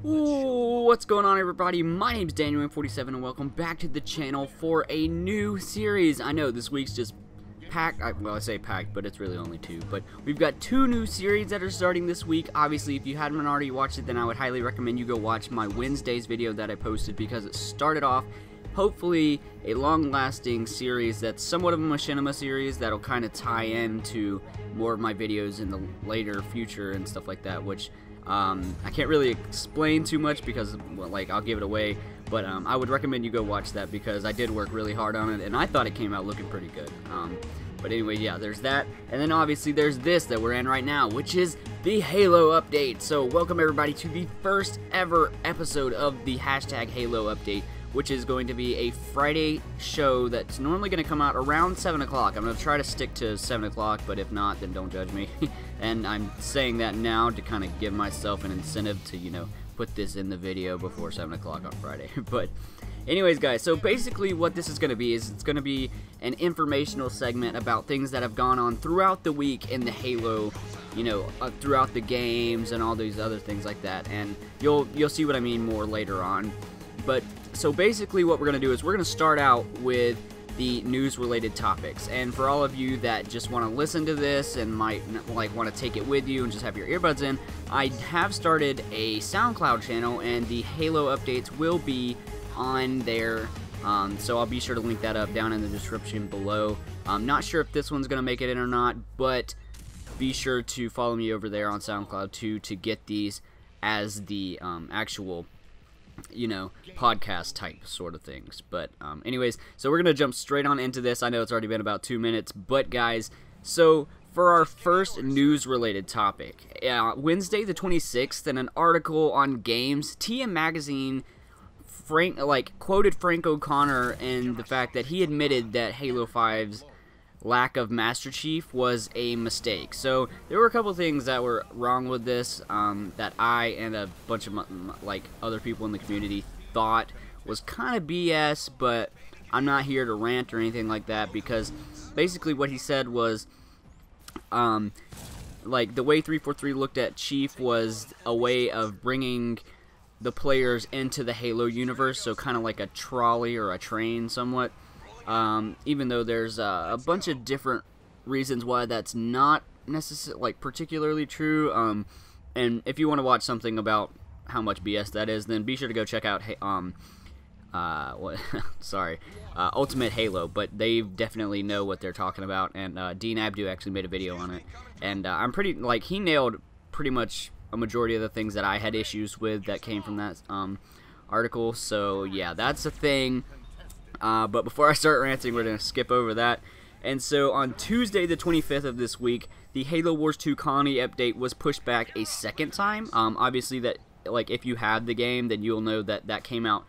Ooh, what's going on, everybody? My name's Daniel47 and welcome back to the channel for a new series. I know this week's just packed. Well, I say packed, but it's really only two. But we've got two new series that are starting this week. Obviously, if you haven't already watched it, then I would highly recommend you go watch my Wednesday's video that I posted, because it started off hopefully a long-lasting series that's somewhat of a machinima series that'll kind of tie into more of my videos in the later future and stuff like that, which I can't really explain too much because, well, like, I'll give it away, but I would recommend you go watch that because I did work really hard on it and I thought it came out looking pretty good. But anyway, yeah, there's that, and then obviously there's this that we're in right now, which is the Halo update. So welcome everybody to the first ever episode of the #Halo update, which is going to be a Friday show that's normally going to come out around 7 o'clock. I'm going to try to stick to 7 o'clock, but if not, then don't judge me. And I'm saying that now to kind of give myself an incentive to, you know, put this in the video before 7 o'clock on Friday. But anyways, guys, so basically what this is going to be is it's going to be an informational segment about things that have gone on throughout the week in the Halo, you know, throughout the games and all these other things like that. And you'll see what I mean more later on. But so basically what we're going to do is we're going to start out with the news related topics, and for all of you that just want to listen to this and might like want to take it with you and just have your earbuds in, I have started a SoundCloud channel and the Halo updates will be on there, so I'll be sure to link that up down in the description below. I'm not sure if this one's going to make it in or not, but be sure to follow me over there on SoundCloud too to get these as the actual, you know, podcast type sort of things. But anyways, so we're gonna jump straight on into this. I know it's already been about 2 minutes, but guys, so for our first news related topic, Wednesday the 26th, in an article on Games, TM Magazine quoted Frank O'Connor in the fact that he admitted that Halo 5's lack of Master Chief was a mistake. So there were a couple things that were wrong with this that I and a bunch of like other people in the community thought was kind of BS, but I'm not here to rant or anything like that, because basically what he said was like the way 343 looked at Chief was a way of bringing the players into the Halo universe, so kind of like a trolley or a train somewhat. Even though there's a bunch of different reasons why that's not necessarily, like, particularly true. And if you want to watch something about how much BS that is, then be sure to go check out Ultimate Halo. But they definitely know what they're talking about, and Dean Abdu actually made a video on it, and I'm pretty, like, he nailed pretty much a majority of the things that I had issues with that came from that article. So yeah, that's a thing. But before I start ranting, we're going to skip over that. And so on Tuesday the 25th of this week, the Halo Wars 2 Colony update was pushed back a second time. Obviously, that, like, if you have the game, then you'll know that that came out,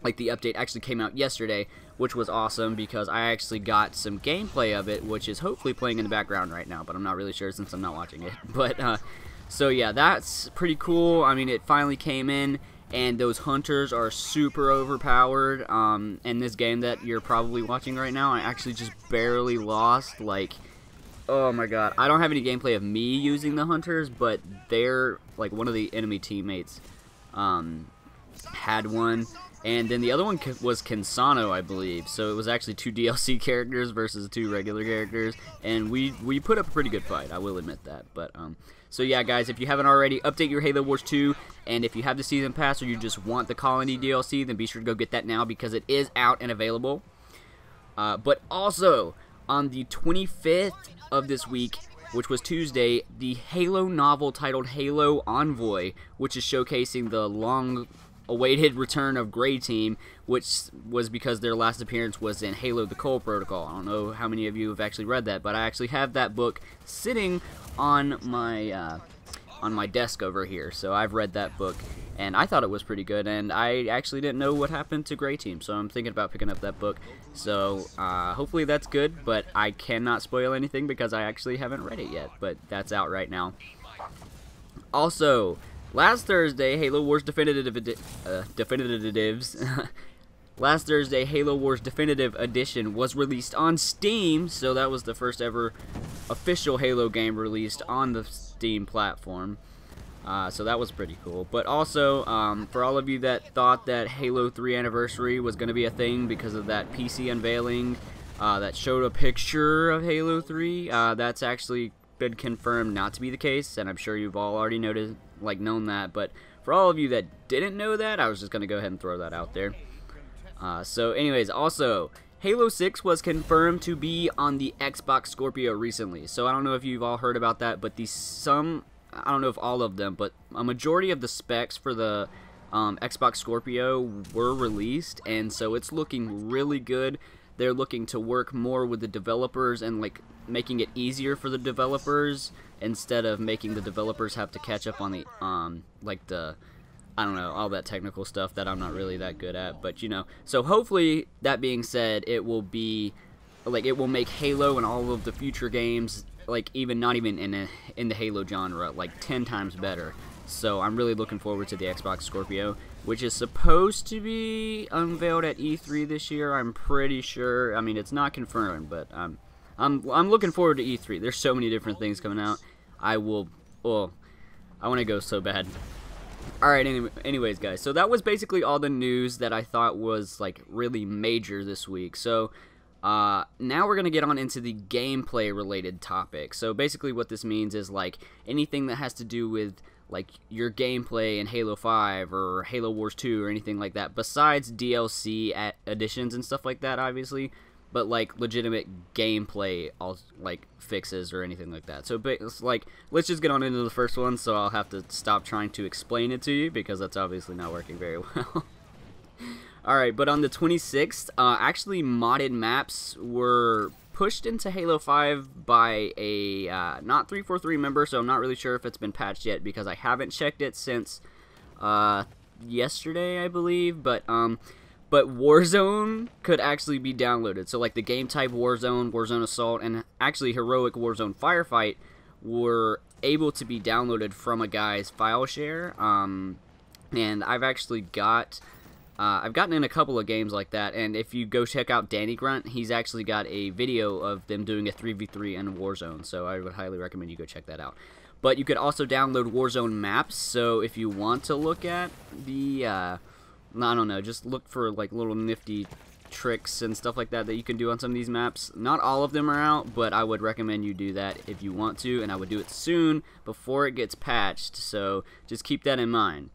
like, the update actually came out yesterday, which was awesome because I actually got some gameplay of it, which is hopefully playing in the background right now, but I'm not really sure since I'm not watching it. But so yeah, that's pretty cool. I mean, it finally came in. And those hunters are super overpowered. In this game that you're probably watching right now, I actually just barely lost. Like, oh my god. I don't have any gameplay of me using the hunters, but they're, like, one of the enemy teammates had one. And then the other one was Kinsano, I believe. So it was actually 2 DLC characters versus 2 regular characters. And we put up a pretty good fight, I will admit that. But, so yeah, guys, if you haven't already, update your Halo Wars 2, and if you have the Season Pass or you just want the Colony DLC, then be sure to go get that now because it is out and available. But also, on the 25th of this week, which was Tuesday, the Halo novel titled Halo Envoy, which is showcasing the long-awaited return of Grey Team, which was because their last appearance was in Halo the Cole Protocol. I don't know how many of you have actually read that, but I actually have that book sitting on my desk over here, so I've read that book, and I thought it was pretty good, and I actually didn't know what happened to Grey Team, so I'm thinking about picking up that book, so hopefully that's good, but I cannot spoil anything because I actually haven't read it yet, but that's out right now. Also, last Thursday, Halo Wars Last Thursday, Halo Wars Definitive Edition was released on Steam, so that was the first ever official Halo game released on the Steam platform. So that was pretty cool. But also, for all of you that thought that Halo 3 Anniversary was going to be a thing because of that PC unveiling that showed a picture of Halo 3, that's actually been confirmed not to be the case, and I'm sure you've all already known that. But for all of you that didn't know that, I was just going to go ahead and throw that out there. So anyways, also, Halo 6 was confirmed to be on the Xbox Scorpio recently. So I don't know if you've all heard about that, but I don't know if all of them, but a majority of the specs for the Xbox Scorpio were released, and so it's looking really good. They're looking to work more with the developers and like making it easier for the developers instead of making the developers have to catch up on the I don't know, all that technical stuff that I'm not really that good at, but you know. So hopefully, that being said, it will be like it will make Halo and all of the future games like not even in the Halo genre like 10 times better. So I'm really looking forward to the Xbox Scorpio, which is supposed to be unveiled at E3 this year. I'm pretty sure. I mean, it's not confirmed, but I'm looking forward to E3. There's so many different things coming out. I want to go so bad. Alright, anyways guys, so that was basically all the news that I thought was like really major this week. So now we're going to get on into the gameplay related topic. So basically what this means is like anything that has to do with like your gameplay in Halo 5 or Halo Wars 2 or anything like that, besides DLC additions and stuff like that, obviously, but like legitimate gameplay like fixes or anything like that. So it's like, let's just get on into the first one. So I'll have to stop trying to explain it to you because that's obviously not working very well. Alright, but on the 26th, actually modded maps were pushed into Halo 5 by a not 343 member, so I'm not really sure if it's been patched yet because I haven't checked it since yesterday, I believe. But Warzone could actually be downloaded. So like the game type Warzone, Warzone Assault, and actually Heroic Warzone Firefight were able to be downloaded from a guy's file share. And I've actually I've gotten in a couple of games like that, and if you go check out Danny Grunt, he's actually got a video of them doing a 3v3 in Warzone, so I would highly recommend you go check that out. But you could also download Warzone maps, so if you want to look at the, I don't know, just look for like little nifty tricks and stuff like that you can do on some of these maps. Not all of them are out, but I would recommend you do that if you want to, and I would do it soon before it gets patched, so just keep that in mind,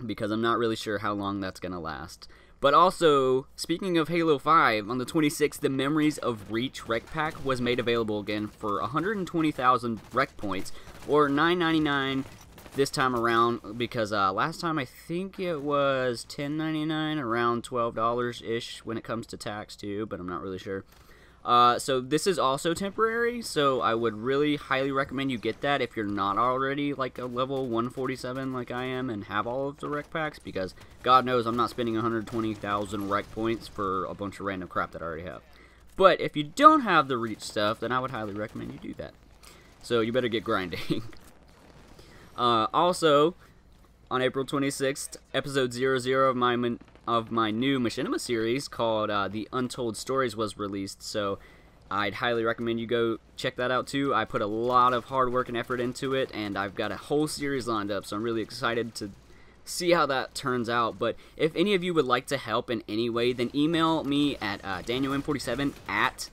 because I'm not really sure how long that's going to last. But also, speaking of Halo 5, on the 26th, the Memories of Reach Rec Pack was made available again for 120,000 rec points, or $9.99 this time around, because last time I think it was $10.99, around $12-ish when it comes to tax too, but I'm not really sure. So this is also temporary, so I would really highly recommend you get that if you're not already like a level 147 like I am and have all of the rec packs, because God knows I'm not spending 120,000 rec points for a bunch of random crap that I already have. But if you don't have the Reach stuff, then I would highly recommend you do that. So you better get grinding. Also, on April 26th, episode 00 of my new Machinima series called The Untold Stories was released, so I'd highly recommend you go check that out too. I put a lot of hard work and effort into it, and I've got a whole series lined up, so I'm really excited to see how that turns out. But if any of you would like to help in any way, then email me at DanielM47 at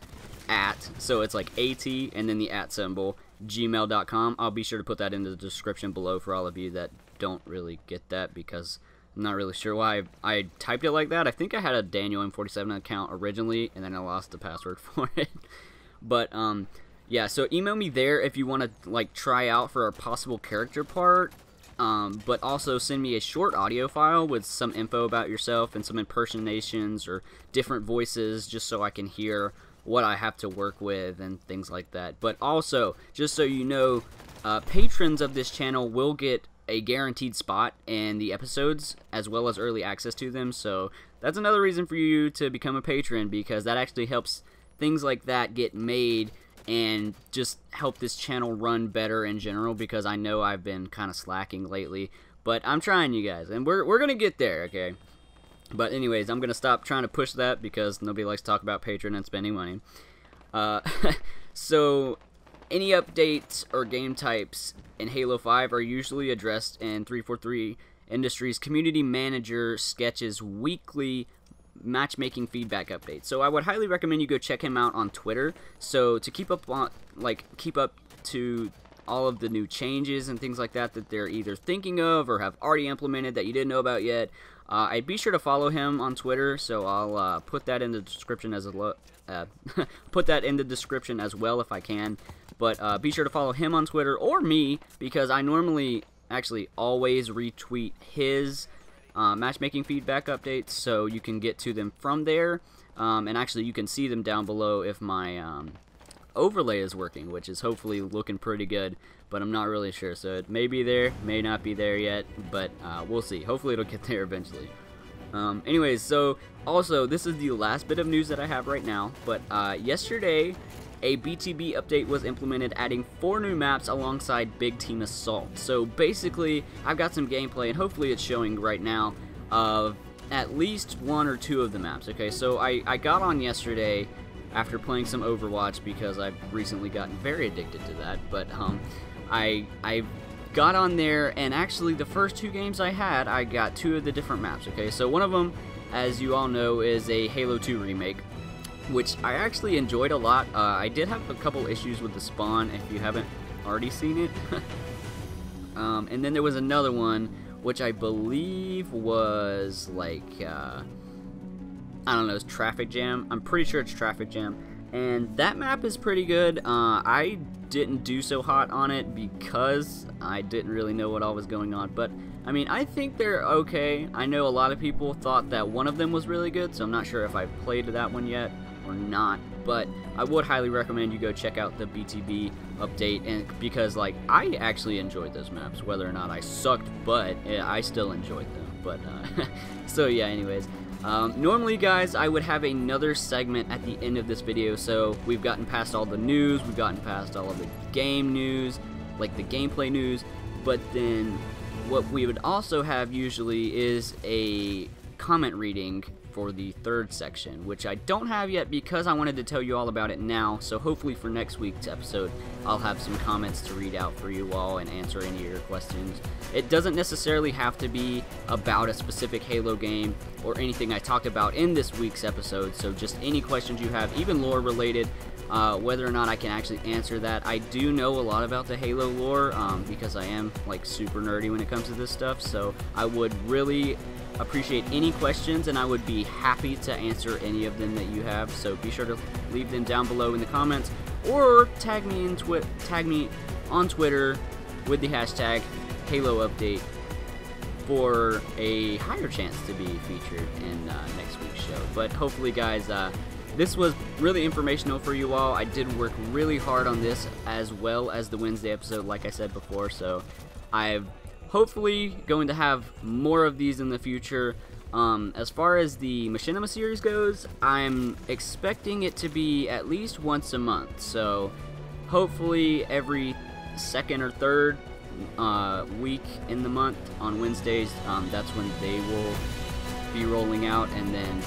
so it's like AT and then the @ symbol, gmail.com. I'll be sure to put that in the description below for all of you that don't really get that, because I'm not really sure why I typed it like that. I think I had a Daniel M47 account originally, and then I lost the password for it. But yeah, so email me there if you want to like try out for a possible character part. But also send me a short audio file with some info about yourself and some impersonations or different voices, just so I can hear what I have to work with and things like that. But also, just so you know, patrons of this channel will get a guaranteed spot in the episodes as well as early access to them, so that's another reason for you to become a patron, because that actually helps things like that get made and just help this channel run better in general, because I know I've been kind of slacking lately, but I'm trying, you guys, and we're gonna get there, okay? But anyways, I'm gonna stop trying to push that because nobody likes to talk about Patreon and spending money. So any updates or game types in Halo 5 are usually addressed in 343 Industries Community Manager Sketch's weekly matchmaking feedback update. So I would highly recommend you go check him out on Twitter. So to keep up on, keep up to all of the new changes and things like that that they're either thinking of or have already implemented that you didn't know about yet, I'd be sure to follow him on Twitter. So I'll put that in the description as put that in the description as well if I can. But be sure to follow him on Twitter or me, because I normally actually always retweet his matchmaking feedback updates, so you can get to them from there. And actually you can see them down below if my overlay is working, which is hopefully looking pretty good, but I'm not really sure. So it may be there, may not be there yet, but we'll see. Hopefully it'll get there eventually. Anyways, so also this is the last bit of news that I have right now, but yesterday a BTB update was implemented, adding 4 new maps alongside Big Team Assault. So basically, I've got some gameplay, and hopefully it's showing right now, of at least 1 or 2 of the maps. Okay, so I got on yesterday after playing some Overwatch, because I've recently gotten very addicted to that, but I got on there, and actually the first 2 games I had, I got 2 of the different maps. Okay, so one of them, as you all know, is a Halo 2 remake, which I actually enjoyed a lot. I did have a couple issues with the spawn, if you haven't already seen it. And then there was another one, which I believe was like, I don't know, it's Traffic Jam. I'm pretty sure it's Traffic Jam. And that map is pretty good. I didn't do so hot on it because I didn't really know what all was going on. But, I mean, I think they're okay. I know a lot of people thought that one of them was really good, so I'm not sure if I played that one yet or not, but I would highly recommend you go check out the BTB update, and because like I actually enjoyed those maps, whether or not I sucked, but I still enjoyed them. But so yeah, anyways, normally guys, I would have another segment at the end of this video. So we've gotten past all the news, we've gotten past all of the game news, like the gameplay news, but then what we would also have usually is a comment reading for the 3rd section, which I don't have yet because I wanted to tell you all about it now. So hopefully for next week's episode I'll have some comments to read out for you all and answer any of your questions. It doesn't necessarily have to be about a specific Halo game or anything I talked about in this week's episode, so just any questions you have, even lore related, whether or not I can actually answer that. I do know a lot about the Halo lore because I am like super nerdy when it comes to this stuff, so I would really appreciate any questions, and I would be happy to answer any of them that you have. So be sure to leave them down below in the comments, or tag me on Twitter with the hashtag Halo Update for a higher chance to be featured in next week's show. But hopefully guys, this was really informational for you all. I did work really hard on this as well as the Wednesday episode, like I said before, so I've hopefully going to have more of these in the future. As far as the Machinima series goes, I'm expecting it to be at least once a month, so hopefully every 2nd or 3rd week in the month on Wednesdays. That's when they will be rolling out, and then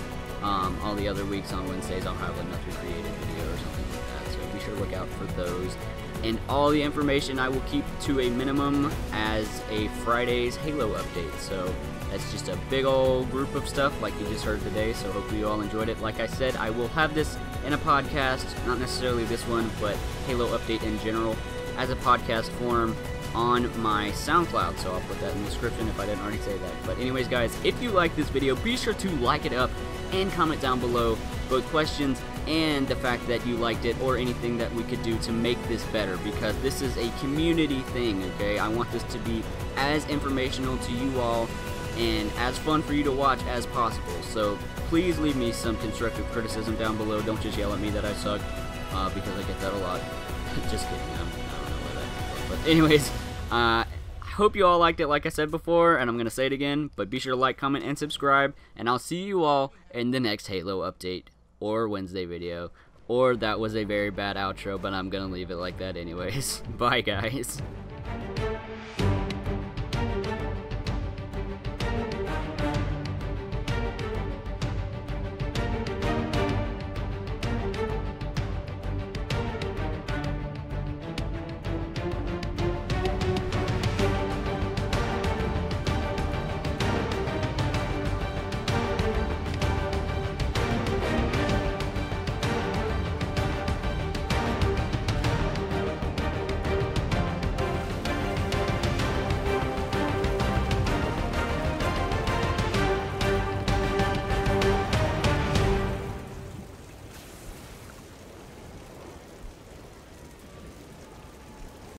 all the other weeks on Wednesdays I'll have another creative video or something like that, so be sure to look out for those. And all the information I will keep to a minimum as a Friday's Halo update. So that's just a big old group of stuff like you just heard today, so hopefully you all enjoyed it. Like I said, I will have this in a podcast, not necessarily this one, but Halo update in general, as a podcast form on my SoundCloud, so I'll put that in the description if I didn't already say that. But anyways guys, if you like this video, be sure to like it up and comment down below both questions and the fact that you liked it, or anything that we could do to make this better, because this is a community thing, okay? I want this to be as informational to you all and as fun for you to watch as possible. So please leave me some constructive criticism down below. Don't just yell at me that I suck, because I get that a lot. Just kidding, I don't know where that came from. But anyways, I hope you all liked it like I said before, and I'm going to say it again, but be sure to like, comment, and subscribe, and I'll see you all in the next Halo update or Wednesday video. Or that was a very bad outro, but I'm going to leave it like that anyways. Bye guys.